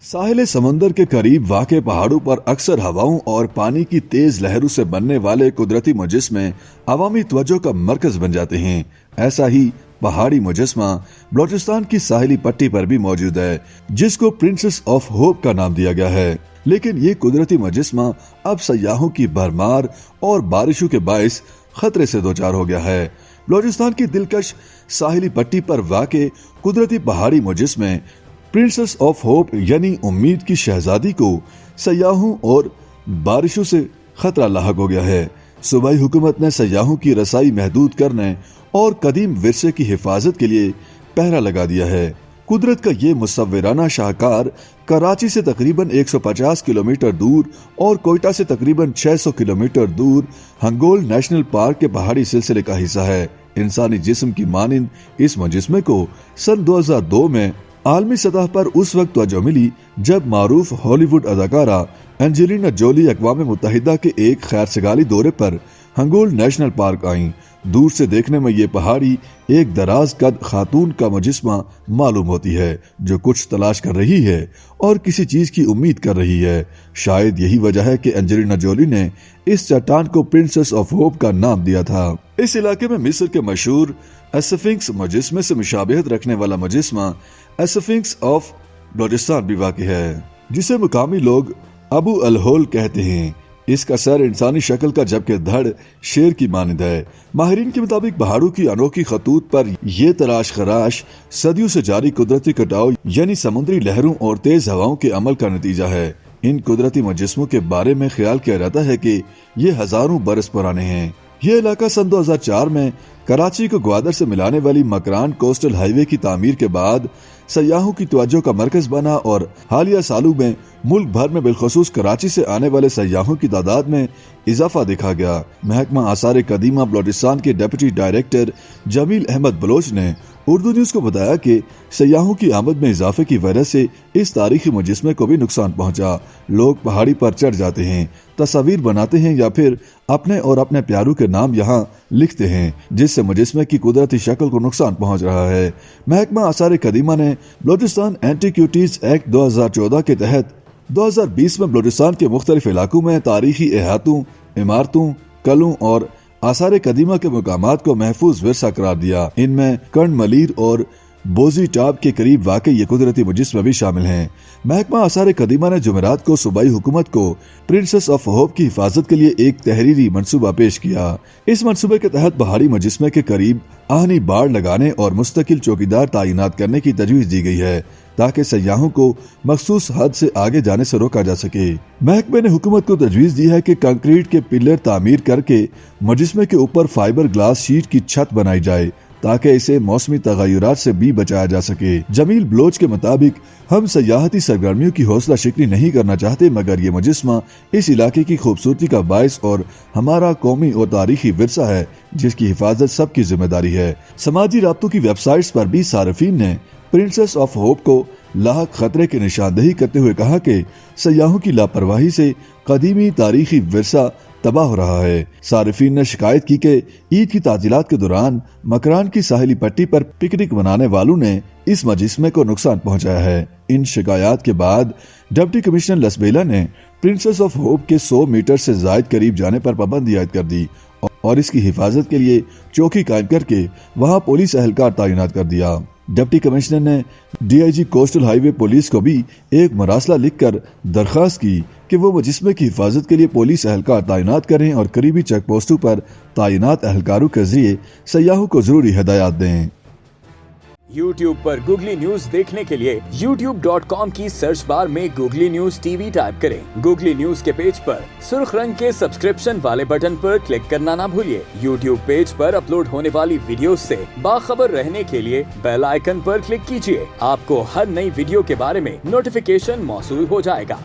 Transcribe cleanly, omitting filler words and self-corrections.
साहिल समंदर के करीब वाक़े पहाड़ों पर अक्सर हवाओं और पानी की तेज लहरों से बनने वाले कुदरती मुजस्मे अवामी तवज्जो का मरकज बन जाते हैं। ऐसा ही पहाड़ी मुजस्मा बलोचिस्तान की साहिली पट्टी पर भी मौजूद है, जिसको प्रिंसेस ऑफ होप का नाम दिया गया है। लेकिन ये कुदरती मुजस्मा अब सयाहों की भरमार और बारिशों के बायस खतरे से दो चार हो गया है। बलोचिस्तान की दिलकश साहिली पट्टी पर वाक़े कुदरती पहाड़ी मुजस्मे प्रिंसेस ऑफ होप यानी उम्मीद की शहजादी को सयाहों और बारिशों से खतरा लाहक हो गया है। सूबाई हुकूमत ने सयाहों की रसाई महदूद करने और कदीम विरसे की हिफाजत के लिए पहरा लगा दिया है। कुदरत का ये मुसव्विराना शाहकार कराची से तकरीबन 150 किलोमीटर दूर और कोयटा से तकरीबन 600 किलोमीटर दूर हंगोल नेशनल पार्क के पहाड़ी सिलसिले का हिस्सा है। इंसानी जिस्म की मानिंद इस मुजस्मे को सन 2002 में आलमी सतह पर उस वक्त तवज्जो मिली जब मारूफ हॉलीवुड अदाकारा एंजेलिना जोली अक़वाम मुत्तहिदा के एक खैरसगाली दौरे पर हंगोल नेशनल पार्क आईं। दूर से देखने में ये पहाड़ी एक दराज कद खातून का मुजस्मा मालूम होती है, जो कुछ तलाश कर रही है और किसी चीज की उम्मीद कर रही है। शायद यही वजह है कि एंजेलिना जोली ने इस चट्टान को प्रिंसेस ऑफ होप का नाम दिया था। इस इलाके में मिस्र के मशहूर स्फिंक्स मुजस्मे से मुशाबहत रखने वाला मुजस्मा स्फिंक्स ऑफ बलोचिस्तान भी वाक़ है, जिसे मुकामी लोग अबू अल होल कहते हैं। इसका सर इंसानी शक्ल का जबकि धड़ शेर की मानिंद है। माहिरीन के मुताबिक पहाड़ों की अनोखी खतूत पर यह तराश खराश सदियों से जारी कुदरती कटाव यानी समुद्री लहरों और तेज हवाओं के अमल का नतीजा है। इन कुदरती मुजस्मों के बारे में ख्याल किया जाता है कि ये हजारों बरस पुराने हैं। ये इलाका सन 2004 में कराची को ग्वादर से मिलाने वाली मकरान कोस्टल हाईवे की तामीर के बाद सयाहों की तवज्जो का मरकज बना और हालिया सालों में मुल्क भर में बिलखसूस कराची से आने वाले सयाहों की तादाद में इजाफा देखा गया। महकमा आसार कदीमा बलोचिस्तान के डिप्टी डायरेक्टर जमील अहमद बलोच ने उर्दू न्यूज को बताया कि सयाहों की आमद में इजाफे की वजह से इस तारीखी मुजस्मे को भी नुकसान पहुंचा। लोग पहाड़ी पर चढ़ जाते हैं, तस्वीर बनाते हैं या फिर अपने और अपने प्यारों के नाम यहाँ लिखते हैं, जिससे मुजस्मे की कुदरती शक्ल को नुकसान पहुंच रहा है। महकमा आसार कदीमा ने बलोचिस्तान एंटीक्यूटीज एक्ट 2014 के तहत 2020 में बलोचिस्तान के मुख्तलिफ इलाकों में तारीखी एहातों, इमारतों, कलों और आसार कदीमा के मुकामात को महफूज विरसा करार दिया। इनमें कर्ण मलीर और बोजी टाप के करीब वाक़ई ये कुदरती मुजस्मे भी शामिल हैं। महकमा आसार कदीमा ने जुमेरात को सूबाई हुकूमत को प्रिंसेस ऑफ होप की हिफाजत के लिए एक तहरीरी मंसूबा पेश किया। इस मंसूबे के तहत पहाड़ी मुजस्मे के करीब आहनी बाड़ लगाने और मुस्तकिल चौकीदार तैनात करने की तजवीज़ दी गई है, ताकि सयाहों को मखसूस हद से आगे जाने से रोका जा सके। महकमे ने हुकूमत को तजवीज़ दी है कि कंक्रीट के पिलर तामीर करके मुजस्मे के ऊपर फाइबर ग्लास शीट की छत बनाई जाए, ताकि इसे मौसमी तगय्युरात से भी बचाया जा सके। जमील बलोच के मुताबिक हम सयाहती सरगर्मियों की हौसला शिकनी नहीं करना चाहते, मगर ये मुजस्मा इस इलाके की खूबसूरती का बायस और हमारा कौमी और तारीखी विरसा है, जिसकी हिफाजत सबकी जिम्मेदारी है। समाजी राब्तों की वेबसाइट्स पर भी सार्फिन ने प्रिंसेस ऑफ होप को लाहक खतरे की निशानदेही करते हुए कहा कि सयाहों की लापरवाही से कदीमी तारीखी विरसा तबाह हो रहा है। सारिफीन ने शिकायत की कि ईद की ताजीलात के दौरान मकरान की साहिली पट्टी पर पिकनिक मनाने वालों ने इस मुजस्मे को नुकसान पहुंचाया है। इन शिकायत के बाद डिप्टी कमिश्नर लसबेला ने प्रिंसेस ऑफ होप के 100 मीटर से जायद करीब जाने पर पाबंदी आयद कर दी और इसकी हिफाजत के लिए चौकी कायम करके वहां पुलिस एहलकार तैनात कर दिया। डिप्टी कमिश्नर ने डीआईजी कोस्टल हाईवे पुलिस को भी एक मरासला लिखकर दरखास्त की कि वो मुजस्मे की हिफाजत के लिए पुलिस एहलकार तैनात करें और करीबी चेक पोस्टों पर तैनात एहलकारों के जरिए सयाहों को जरूरी हिदायत दें। YouTube पर गूगली न्यूज देखने के लिए youtube.com की सर्च बार में गूगली न्यूज टीवी टाइप करें। गूगली न्यूज के पेज पर सुर्ख रंग के सब्सक्रिप्शन वाले बटन पर क्लिक करना ना भूलिए। YouTube पेज पर अपलोड होने वाली वीडियोस से बाखबर रहने के लिए बेल आइकन पर क्लिक कीजिए। आपको हर नई वीडियो के बारे में नोटिफिकेशन मौसूल हो जाएगा।